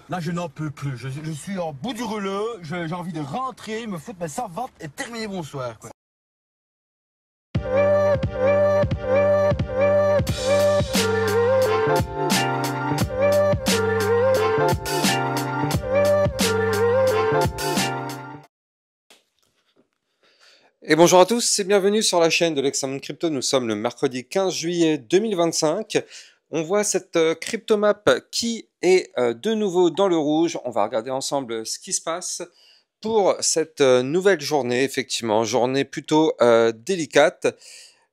Là, je n'en peux plus. Je suis en bout du rouleau. J'ai envie de rentrer, me foutre mes savates et terminer mon soir, quoi. Et bonjour à tous et bienvenue sur la chaîne de l'Examen Crypto. Nous sommes le mercredi 15 juillet 2025. On voit cette cryptomap qui est de nouveau dans le rouge. On va regarder ensemble ce qui se passe pour cette nouvelle journée. Effectivement, journée plutôt délicate.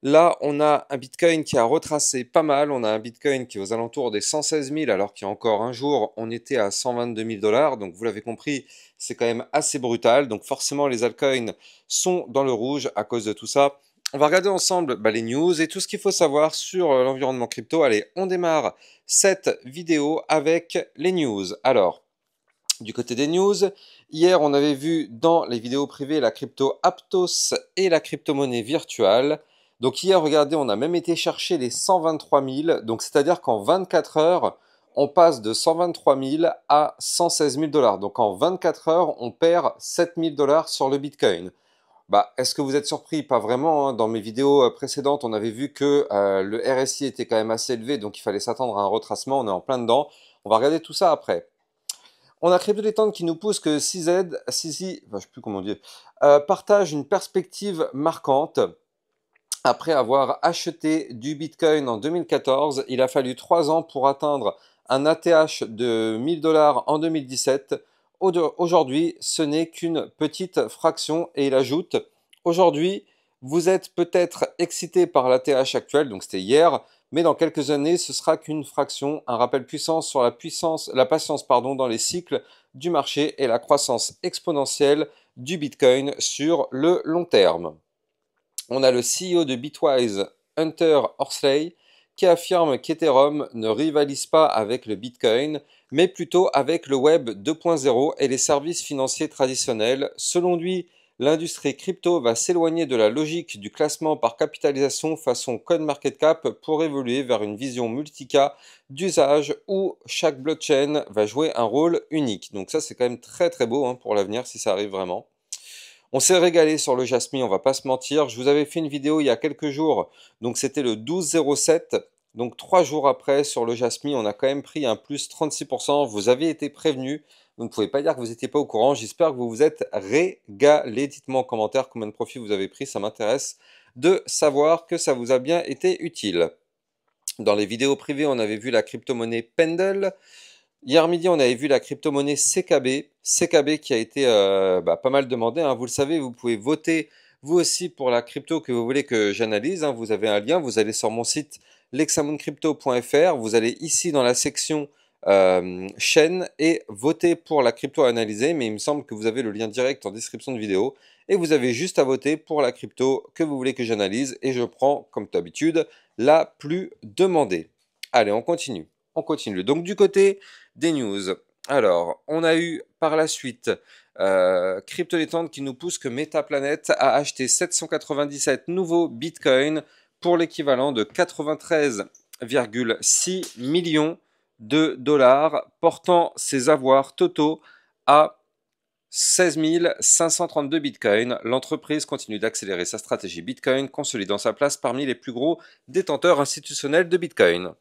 Là, on a un Bitcoin qui a retracé pas mal. On a un Bitcoin qui est aux alentours des 116 000, alors qu'il y a encore un jour, on était à 122 000 dollars. Donc, vous l'avez compris, c'est quand même assez brutal. Donc, forcément, les altcoins sont dans le rouge à cause de tout ça. On va regarder ensemble les news et tout ce qu'il faut savoir sur l'environnement crypto. Allez, on démarre cette vidéo avec les news. Alors, du côté des news, hier, on avait vu dans les vidéos privées la crypto Aptos et la crypto-monnaie virtuelle. Donc hier, regardez, on a même été chercher les 123 000. Donc c'est-à-dire qu'en 24 heures, on passe de 123 000 à 116 000 dollars. Donc en 24 heures, on perd 7 000 dollars sur le Bitcoin. Bah, est-ce que vous êtes surpris? Pas vraiment, hein. Dans mes vidéos précédentes, on avait vu que le RSI était quand même assez élevé, donc il fallait s'attendre à un retracement. On est en plein dedans. On va regarder tout ça après. On a Crypto Détente qui nous pousse que CZ, enfin, je sais plus comment dire, partage une perspective marquante. Après avoir acheté du Bitcoin en 2014, il a fallu 3 ans pour atteindre un ATH de 1000 dollars en 2017. Aujourd'hui, ce n'est qu'une petite fraction et il ajoute, aujourd'hui, vous êtes peut-être excité par l'ATH actuel, donc c'était hier, mais dans quelques années, ce sera qu'une fraction, un rappel puissant sur la patience, pardon, dans les cycles du marché et la croissance exponentielle du Bitcoin sur le long terme. On a le CEO de Bitwise, Hunter Horsley, qui affirme qu'Ethereum ne rivalise pas avec le Bitcoin, mais plutôt avec le Web 2.0 et les services financiers traditionnels. Selon lui, l'industrie crypto va s'éloigner de la logique du classement par capitalisation façon CoinMarketCap pour évoluer vers une vision multica d'usage où chaque blockchain va jouer un rôle unique. Donc ça, c'est quand même très très beau, hein, pour l'avenir si ça arrive vraiment. On s'est régalé sur le Jasmine, on va pas se mentir. Je vous avais fait une vidéo il y a quelques jours, donc c'était le 12-07. Donc 3 jours après, sur le Jasmine, on a quand même pris un plus 36%. Vous avez été prévenu, vous ne pouvez pas dire que vous n'étiez pas au courant. J'espère que vous vous êtes régalé. Dites-moi en commentaire combien de profit vous avez pris, ça m'intéresse de savoir que ça vous a bien été utile. Dans les vidéos privées, on avait vu la crypto-monnaie Pendle. Hier midi, on avait vu la crypto-monnaie CKB. CKB qui a été pas mal demandé, hein. Vous le savez, vous pouvez voter vous aussi pour la crypto que vous voulez que j'analyse, hein. Vous avez un lien, vous allez sur mon site lexamoncrypto.fr. Vous allez ici dans la section chaîne et voter pour la crypto à analyser. Mais il me semble que vous avez le lien direct en description de vidéo. Et vous avez juste à voter pour la crypto que vous voulez que j'analyse. Et je prends, comme d'habitude, la plus demandée. Allez, on continue. On continue. Donc du côté des news. Alors, on a eu par la suite Crypto Détente qui nous pousse que Metaplanet a acheté 797 nouveaux bitcoins pour l'équivalent de 93,6 millions de dollars, portant ses avoirs totaux à 16 532 bitcoins. L'entreprise continue d'accélérer sa stratégie bitcoin, consolidant sa place parmi les plus gros détenteurs institutionnels de bitcoin.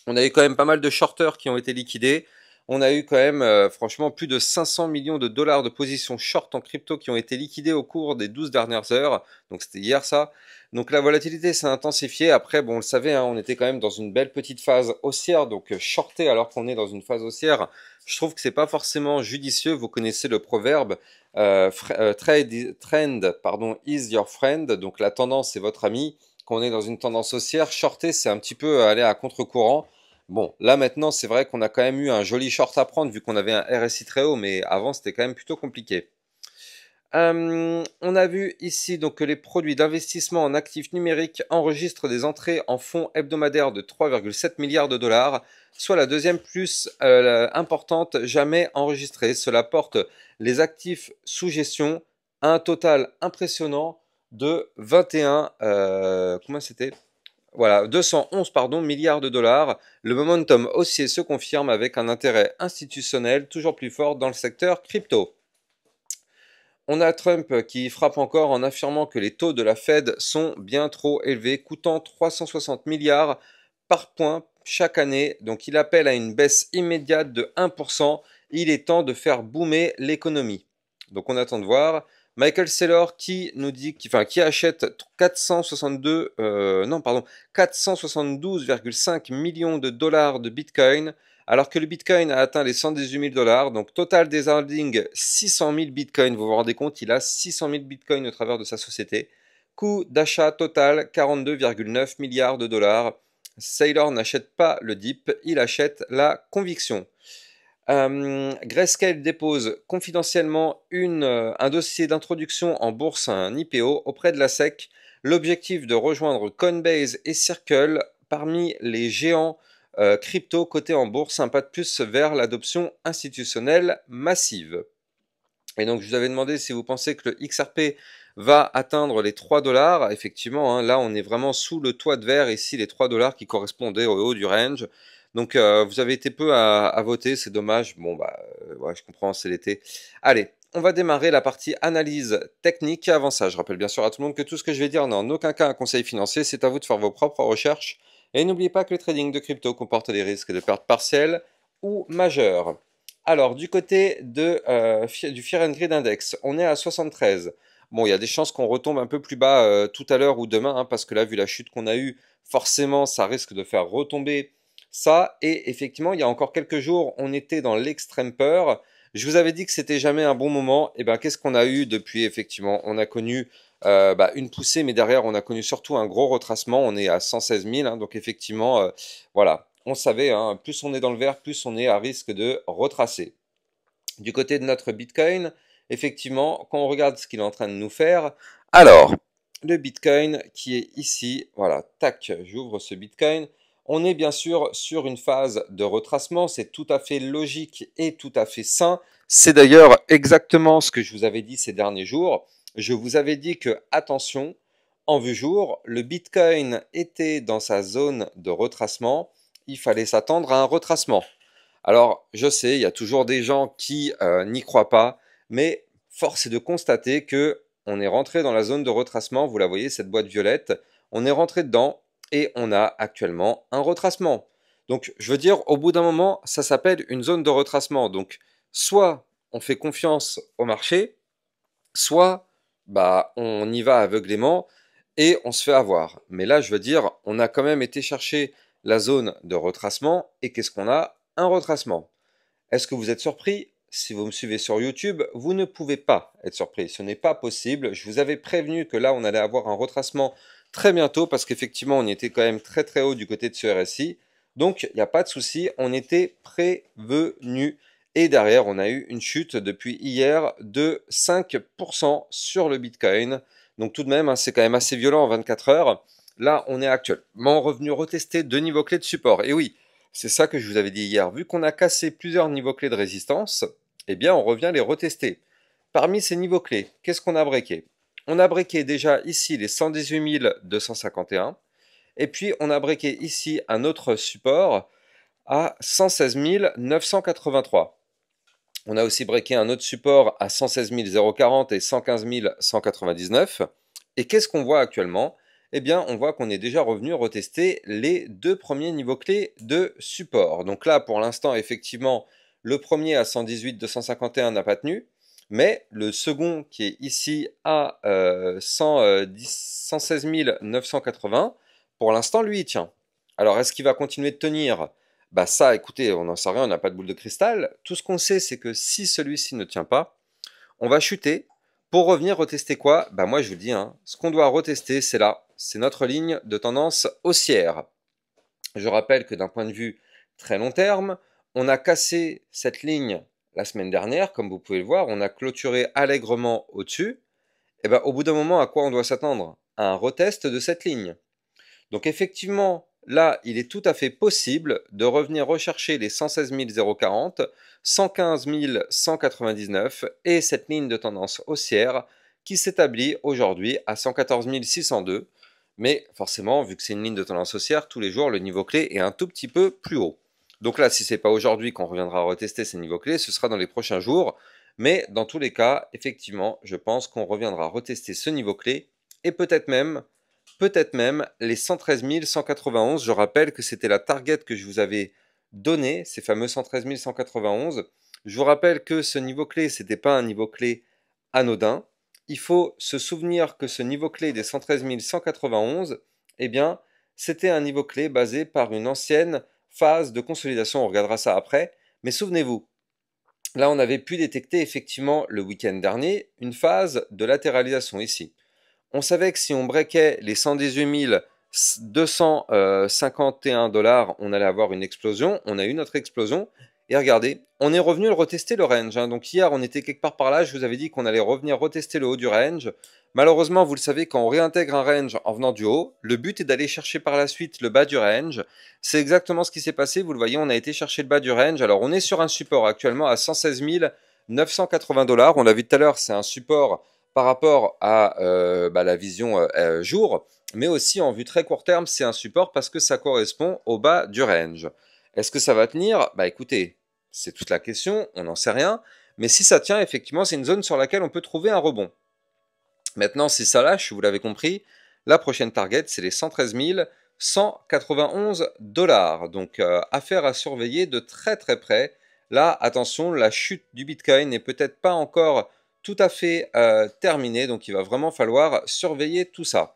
On a eu quand même pas mal de shorters qui ont été liquidés. On a eu quand même, franchement, plus de 500 millions de dollars de positions short en crypto qui ont été liquidées au cours des 12 dernières heures. Donc c'était hier ça. Donc la volatilité s'est intensifiée. Après, bon, on le savait, hein, on était quand même dans une belle petite phase haussière. Donc shorter alors qu'on est dans une phase haussière, je trouve que c'est pas forcément judicieux. Vous connaissez le proverbe trend, pardon, is your friend. Donc la tendance est votre ami. Quand on est dans une tendance haussière, shorter, c'est un petit peu aller à contre-courant. Bon, là maintenant, c'est vrai qu'on a quand même eu un joli short à prendre vu qu'on avait un RSI très haut, mais avant, c'était quand même plutôt compliqué. On a vu ici donc que les produits d'investissement en actifs numériques enregistrent des entrées en fonds hebdomadaires de 3,7 milliards de dollars, soit la deuxième plus importante jamais enregistrée. Cela porte les actifs sous gestion à un total impressionnant de 21, comment c'était Voilà, 211 pardon, milliards de dollars. Le momentum haussier se confirme avec un intérêt institutionnel toujours plus fort dans le secteur crypto. On a Trump qui frappe encore en affirmant que les taux de la Fed sont bien trop élevés, coûtant 360 milliards par point chaque année. Donc il appelle à une baisse immédiate de 1%. Il est temps de faire boomer l'économie. Donc on attend de voir. Michael Saylor qui nous dit, qui achète 472,5 millions de dollars de Bitcoin, alors que le Bitcoin a atteint les 118 000 dollars. Donc total des holdings 600 000 Bitcoin. Vous vous rendez compte, il a 600 000 Bitcoin au travers de sa société. Coût d'achat total 42,9 milliards de dollars. Saylor n'achète pas le dip, il achète la conviction. Grayscale dépose confidentiellement un dossier d'introduction en bourse, un IPO, auprès de la SEC. L'objectif de rejoindre Coinbase et Circle parmi les géants crypto cotés en bourse, un pas de plus vers l'adoption institutionnelle massive. Et donc je vous avais demandé si vous pensez que le XRP va atteindre les 3 dollars. Effectivement, hein, là on est vraiment sous le toit de verre, ici les 3 dollars qui correspondaient au haut du range. Donc vous avez été peu à voter, c'est dommage. Bon bah ouais, je comprends, c'est l'été. Allez, on va démarrer la partie analyse technique. Avant ça, je rappelle bien sûr à tout le monde que tout ce que je vais dire n'est en aucun cas un conseil financier, c'est à vous de faire vos propres recherches. Et n'oubliez pas que le trading de crypto comporte des risques de perte partielle ou majeure. Alors, du côté du Fear and Greed Index, on est à 73. Bon, il y a des chances qu'on retombe un peu plus bas tout à l'heure ou demain, hein, parce que là, vu la chute qu'on a eue, forcément, ça risque de faire retomber ça. Et effectivement, il y a encore quelques jours, on était dans l'extrême peur. Je vous avais dit que c'était jamais un bon moment. Et bien, qu'est-ce qu'on a eu depuis? Effectivement, on a connu une poussée, mais derrière, on a connu surtout un gros retracement. On est à 116 000, hein, donc effectivement, voilà. On savait, hein, plus on est dans le vert, plus on est à risque de retracer. Du côté de notre Bitcoin, effectivement, quand on regarde ce qu'il est en train de nous faire, alors, le Bitcoin qui est ici, voilà, tac, j'ouvre ce Bitcoin. On est bien sûr sur une phase de retracement, c'est tout à fait logique et tout à fait sain. C'est d'ailleurs exactement ce que je vous avais dit ces derniers jours. Je vous avais dit que, attention, en vue jour, le Bitcoin était dans sa zone de retracement. Il fallait s'attendre à un retracement. Alors, je sais, il y a toujours des gens qui n'y croient pas, mais force est de constater que on est rentré dans la zone de retracement. Vous la voyez, cette boîte violette. On est rentré dedans et on a actuellement un retracement. Donc, je veux dire, au bout d'un moment, ça s'appelle une zone de retracement. Donc, soit on fait confiance au marché, soit bah, on y va aveuglément et on se fait avoir. Mais là, je veux dire, on a quand même été chercher la zone de retracement et qu'est-ce qu'on a? Un retracement. Est-ce que vous êtes surpris? Si vous me suivez sur YouTube, vous ne pouvez pas être surpris. Ce n'est pas possible. Je vous avais prévenu que là, on allait avoir un retracement très bientôt parce qu'effectivement, on était quand même très très haut du côté de ce RSI. Donc, il n'y a pas de souci. On était prévenu. Et derrière, on a eu une chute depuis hier de 5% sur le Bitcoin. Donc tout de même, hein, c'est quand même assez violent en 24 heures. Là, on est actuellement revenu retester deux niveaux clés de support. Et oui, c'est ça que je vous avais dit hier. Vu qu'on a cassé plusieurs niveaux clés de résistance, eh bien, on revient les retester. Parmi ces niveaux clés, qu'est-ce qu'on a breaké? On a breaké déjà ici les 118 251. Et puis, on a breaké ici un autre support à 116 983. On a aussi breaké un autre support à 116 040 et 115 199. Et qu'est-ce qu'on voit actuellement? Eh bien, on voit qu'on est déjà revenu retester les deux premiers niveaux clés de support. Donc là, pour l'instant, effectivement, le premier à 118 251 n'a pas tenu, mais le second qui est ici à 116 980, pour l'instant, lui, il tient. Alors, est-ce qu'il va continuer de tenir? Bah ça, écoutez, on n'en sait rien, on n'a pas de boule de cristal. Tout ce qu'on sait, c'est que si celui-ci ne tient pas, on va chuter. Pour revenir retester quoi? Bah moi je vous dis, hein, ce qu'on doit retester, c'est là. C'est notre ligne de tendance haussière. Je rappelle que d'un point de vue très long terme, on a cassé cette ligne la semaine dernière, comme vous pouvez le voir, on a clôturé allègrement au-dessus. Et ben, au bout d'un moment, à quoi on doit s'attendre? À un retest de cette ligne. Donc effectivement, là, il est tout à fait possible de revenir rechercher les 116 040, 115 199 et cette ligne de tendance haussière qui s'établit aujourd'hui à 114 602. Mais forcément, vu que c'est une ligne de tendance haussière, tous les jours, le niveau clé est un tout petit peu plus haut. Donc là, si ce n'est pas aujourd'hui qu'on reviendra retester ces niveaux clés, ce sera dans les prochains jours. Mais dans tous les cas, effectivement, je pense qu'on reviendra retester ce niveau clé et peut-être même les 113 191. Je rappelle que c'était la target que je vous avais donnée, ces fameux 113 191. Je vous rappelle que ce niveau clé, ce n'était pas un niveau clé anodin. Il faut se souvenir que ce niveau clé des 113 191, eh bien, c'était un niveau clé basé par une ancienne phase de consolidation. On regardera ça après. Mais souvenez-vous, là, on avait pu détecter effectivement le week-end dernier une phase de latéralisation ici. On savait que si on breakait les 118 251 $, on allait avoir une explosion. On a eu notre explosion. Et regardez, on est revenu le retester le range. Donc hier, on était quelque part par là. Je vous avais dit qu'on allait revenir retester le haut du range. Malheureusement, vous le savez, quand on réintègre un range en venant du haut, le but est d'aller chercher par la suite le bas du range. C'est exactement ce qui s'est passé. Vous le voyez, on a été chercher le bas du range. Alors, on est sur un support actuellement à 116 980 $. On l'a vu tout à l'heure, c'est un support par rapport à la vision jour, mais aussi en vue très court terme, c'est un support parce que ça correspond au bas du range. Est-ce que ça va tenir? Bah écoutez, c'est toute la question, on n'en sait rien, mais si ça tient, effectivement, c'est une zone sur laquelle on peut trouver un rebond. Maintenant, si ça lâche, vous l'avez compris, la prochaine target, c'est les 113 191 $. Donc, affaire à surveiller de très très près. Là, attention, la chute du Bitcoin n'est peut-être pas encore tout à fait terminée, donc il va vraiment falloir surveiller tout ça.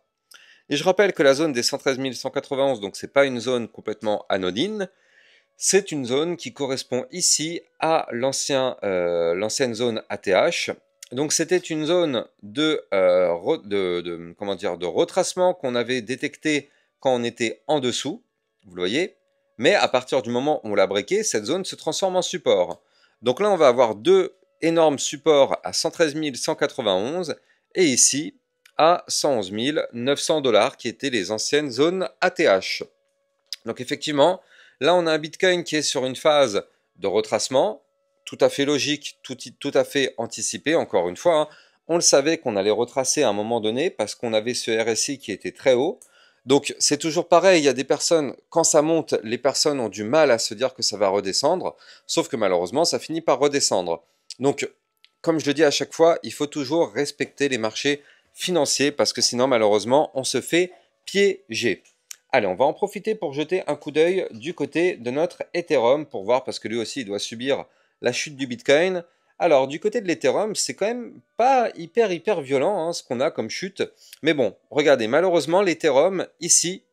Et je rappelle que la zone des 113 191, donc c'est pas une zone complètement anodine, c'est une zone qui correspond ici à l'ancienne zone ATH. Donc c'était une zone de retracement qu'on avait détecté quand on était en dessous, vous le voyez. Mais à partir du moment où on l'a breaké, cette zone se transforme en support. Donc là, on va avoir deux énormes supports à 113 191 et ici à 111 900 $ qui étaient les anciennes zones ATH. Donc effectivement, là on a un Bitcoin qui est sur une phase de retracement, tout à fait logique, tout à fait anticipé, encore une fois. On le savait qu'on allait retracer à un moment donné parce qu'on avait ce RSI qui était très haut. Donc c'est toujours pareil, il y a des personnes, quand ça monte, les personnes ont du mal à se dire que ça va redescendre, sauf que malheureusement ça finit par redescendre. Donc comme je le dis à chaque fois, il faut toujours respecter les marchés financiers parce que sinon malheureusement on se fait piéger. Allez, on va en profiter pour jeter un coup d'œil du côté de notre Ethereum pour voir, parce que lui aussi il doit subir la chute du Bitcoin. Alors, du côté de l'Ethereum, c'est quand même pas hyper violent ce qu'on a comme chute. Mais bon, regardez, malheureusement, l'Ethereum, ici,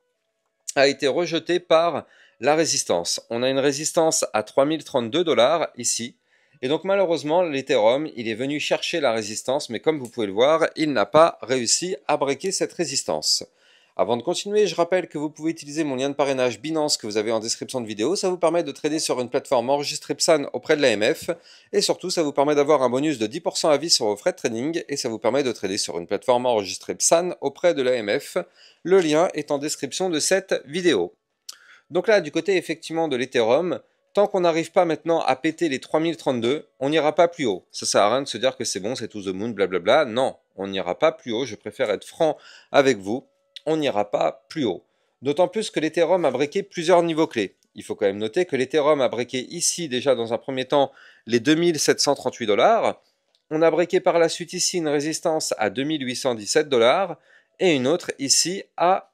a été rejeté par la résistance. On a une résistance à 3032 $, ici. Et donc, malheureusement, l'Ethereum, il est venu chercher la résistance, mais comme vous pouvez le voir, il n'a pas réussi à breaker cette résistance. Avant de continuer, je rappelle que vous pouvez utiliser mon lien de parrainage Binance que vous avez en description de vidéo. Ça vous permet de trader sur une plateforme enregistrée PSAN auprès de l'AMF. Et surtout, ça vous permet d'avoir un bonus de 10% à vie sur vos frais de trading. Et ça vous permet de trader sur une plateforme enregistrée PSAN auprès de l'AMF. Le lien est en description de cette vidéo. Donc là, du côté effectivement de l'Ethereum, tant qu'on n'arrive pas maintenant à péter les 3032, on n'ira pas plus haut. Ça sert à rien de se dire que c'est bon, c'est to the moon, blablabla. Non, on n'ira pas plus haut. Je préfère être franc avec vous. On n'ira pas plus haut. D'autant plus que l'Ethereum a breaké plusieurs niveaux clés. Il faut quand même noter que l'Ethereum a breaké ici déjà dans un premier temps les 2738 $. On a breaké par la suite ici une résistance à 2817 $ et une autre ici à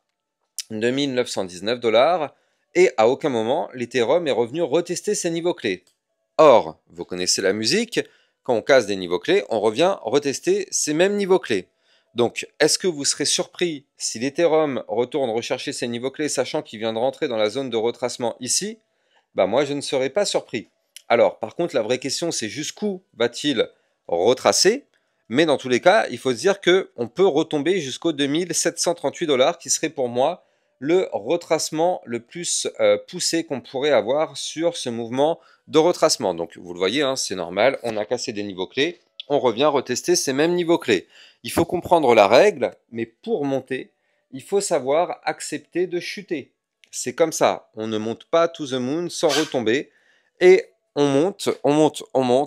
2919 $. Et à aucun moment, l'Ethereum est revenu retester ses niveaux clés. Or, vous connaissez la musique, quand on casse des niveaux clés, on revient retester ces mêmes niveaux clés. Donc, est-ce que vous serez surpris si l'Ethereum retourne rechercher ses niveaux clés, sachant qu'il vient de rentrer dans la zone de retracement ici? Bah moi, je ne serais pas surpris. Alors, par contre, la vraie question, c'est jusqu'où va-t-il retracer? Mais dans tous les cas, il faut se dire qu'on peut retomber jusqu'aux 2738 $, qui serait pour moi le retracement le plus poussé qu'on pourrait avoir sur ce mouvement de retracement. Donc, vous le voyez, c'est normal, on a cassé des niveaux clés, on revient retester ces mêmes niveaux clés. Il faut comprendre la règle, mais pour monter, il faut savoir accepter de chuter. C'est comme ça, on ne monte pas to the moon sans retomber, et on monte,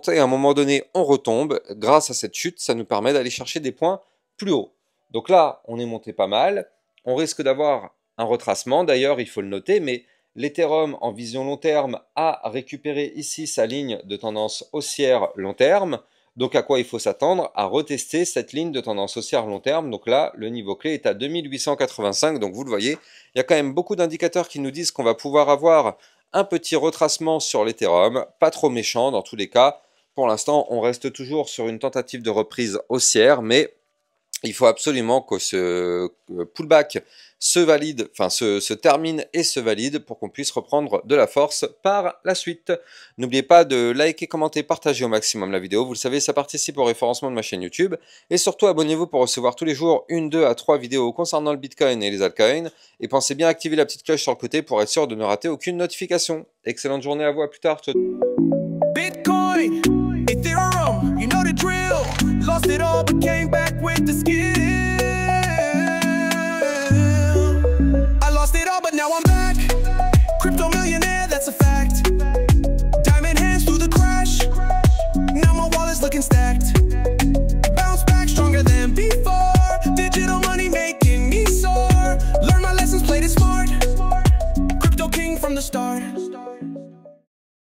et à un moment donné, on retombe. Grâce à cette chute, ça nous permet d'aller chercher des points plus hauts. Donc là, on est monté pas mal, on risque d'avoir un retracement. D'ailleurs, il faut le noter, mais l'Ethereum en vision long terme a récupéré ici sa ligne de tendance haussière long terme. Donc à quoi il faut s'attendre? À retester cette ligne de tendance haussière long terme. Donc là, le niveau clé est à 2885. Donc vous le voyez, il y a quand même beaucoup d'indicateurs qui nous disent qu'on va pouvoir avoir un petit retracement sur l'Ethereum. Pas trop méchant dans tous les cas. Pour l'instant, on reste toujours sur une tentative de reprise haussière, mais il faut absolument que ce pullback se valide, enfin se termine et se valide pour qu'on puisse reprendre de la force par la suite. N'oubliez pas de liker, commenter, partager au maximum la vidéo. Vous le savez, ça participe au référencement de ma chaîne YouTube. Et surtout, abonnez-vous pour recevoir tous les jours 1, 2 à 3 vidéos concernant le Bitcoin et les altcoins. Et pensez bien à activer la petite cloche sur le côté pour être sûr de ne rater aucune notification. Excellente journée à vous, à plus tard. Bitcoin, Ethereum, you know the drill. Lost it all but came back with the skill. I lost it all but now I'm back. Crypto millionaire, that's a fact. Diamond hands through the crash. Now my wallet's looking stacked.